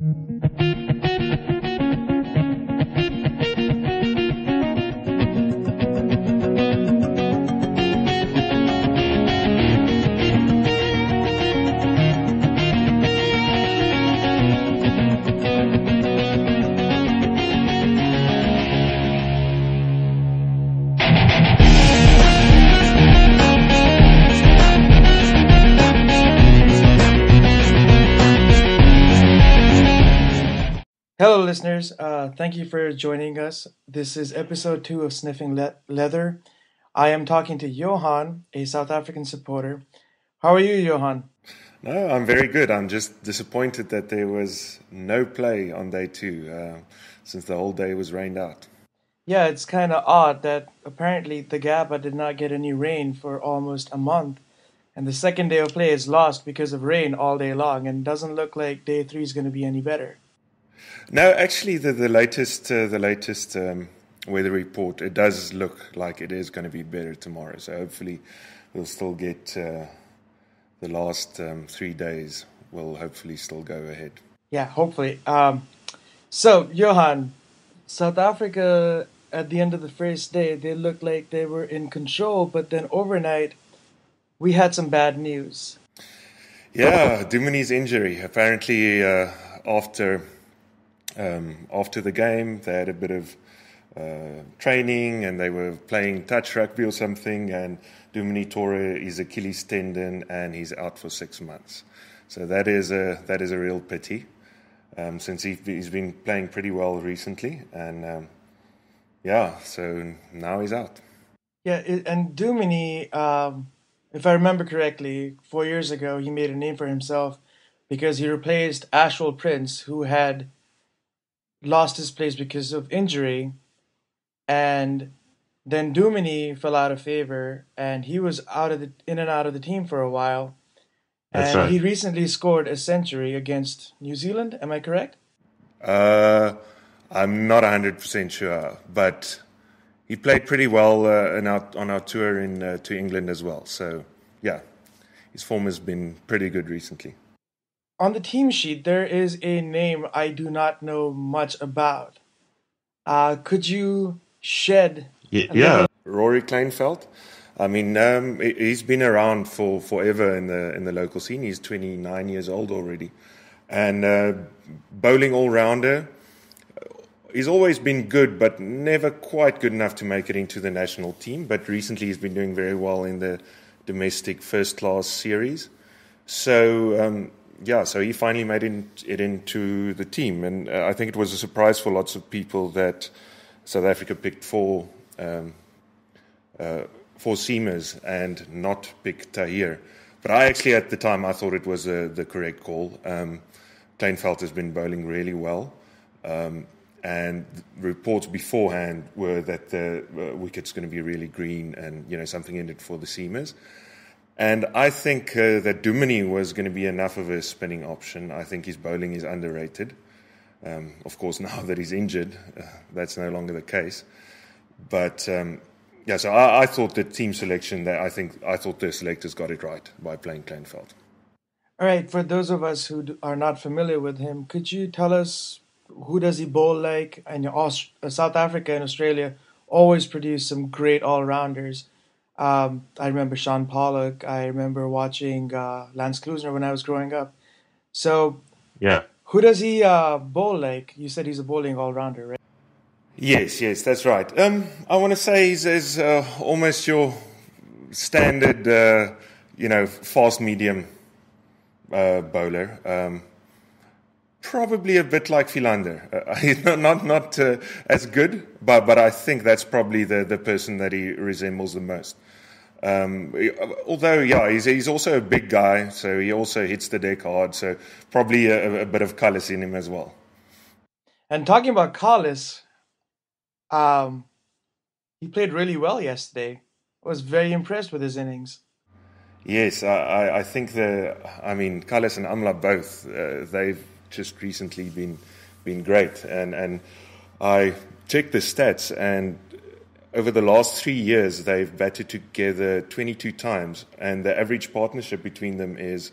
Hello, listeners. Thank you for joining us. This is episode 2 of Sniffing Leather. I am talking to Johan, a South African supporter. How are you, Johan? No, I'm very good. I'm just disappointed that there was no play on day 2 since the whole day was rained out. Yeah, it's kind of odd that apparently the Gabba did not get any rain for almost a month, and the second day of play is lost because of rain all day long, and doesn't look like day 3 is going to be any better. No, actually, the latest weather report, it does look like it is going to be better tomorrow. So hopefully we'll still get the last 3 days will hopefully still go ahead. Yeah, hopefully. So, Johan, South Africa, at the end of the first day, they looked like they were in control, but then overnight, we had some bad news. Yeah, Dumini's injury. Apparently, after the game, they had a bit of training and they were playing touch rugby or something, and Dumini tore his Achilles tendon and he's out for 6 months. So that is a real pity, since he's been playing pretty well recently, and so now he's out. Yeah, and Dumini, if I remember correctly, 4 years ago, he made a name for himself because he replaced Ashwell Prince, who had lost his place because of injury, and then Dumini fell out of favor, and he was in and out of the team for a while. That's and right. He recently scored a century against New Zealand. Am I correct? I'm not 100% sure, but he played pretty well on our tour to England as well. So yeah, his form has been pretty good recently. On the team sheet, there is a name I do not know much about. Could you shed a little? Rory Kleinveld. I mean, he's been around for forever in the local scene. He's 29 years old already, and bowling all rounder. He's always been good, but never quite good enough to make it into the national team. But recently, he's been doing very well in the domestic first class series. So. So he finally made it into the team, and I think it was a surprise for lots of people that South Africa picked four seamers and not pick Tahir. But I actually, at the time, I thought it was the correct call. Kleinveld has been bowling really well, and reports beforehand were that the wicket's going to be really green and something in it for the seamers. And I think that Dumini was going to be enough of a spinning option. I think his bowling is underrated. Of course, now that he's injured, that's no longer the case. But so I thought the team selection, I thought the selectors got it right by playing Kleinveld. All right, for those of us who are not familiar with him, could you tell us who does he bowl like? And South Africa and Australia always produce some great all-rounders. I remember Sean Pollock. I remember watching Lance Klusner when I was growing up. So, yeah, who does he bowl like? You said he's a bowling all-rounder, right? Yes, that's right. I want to say he's almost your standard, fast medium bowler. Probably a bit like Philander. He's not as good, but I think that's probably the person that he resembles the most. Although, he's also a big guy, so he also hits the deck hard, so probably a bit of callous in him as well. And talking about Collis, he played really well yesterday. I was very impressed with his innings. Yes, I think Collis and Amla both, they've just recently been great. And I checked the stats, and over the last 3 years, they've batted together 22 times, and the average partnership between them is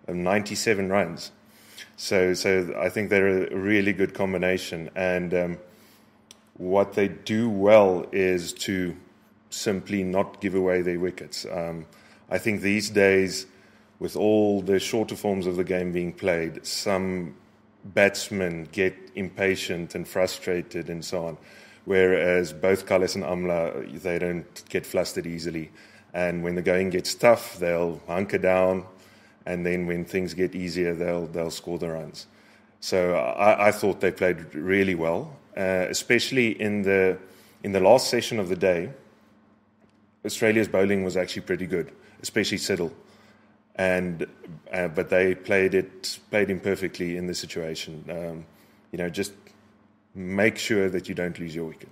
97 runs. So I think they're a really good combination. And what they do well is to simply not give away their wickets. I think these days, with all the shorter forms of the game being played, some batsmen get impatient and frustrated and so on, whereas both Kallis and Amla, they don't get flustered easily. And when the going gets tough, they'll hunker down, and then when things get easier, they'll score the runs. So I thought they played really well, especially in the last session of the day. Australia's bowling was actually pretty good, especially Siddle, and but they played him perfectly in the situation. Just make sure that you don't lose your wicket.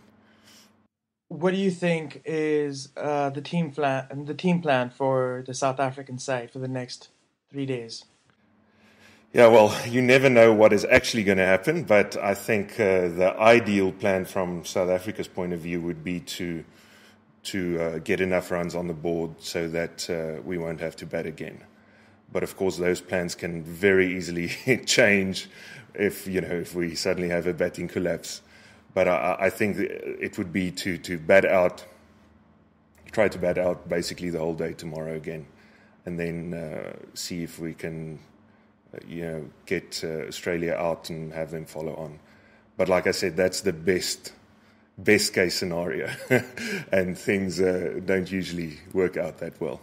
What do you think is the team plan for the South African side for the next 3 days? Yeah, well, you never know what is actually going to happen, but I think the ideal plan from South Africa's point of view would be to get enough runs on the board so that we won't have to bat again. But of course, those plans can very easily change if we suddenly have a batting collapse. But I think it would be to try to bat out basically the whole day tomorrow again, and then see if we can, get Australia out and have them follow on. But like I said, that's the best case scenario, and things don't usually work out that well.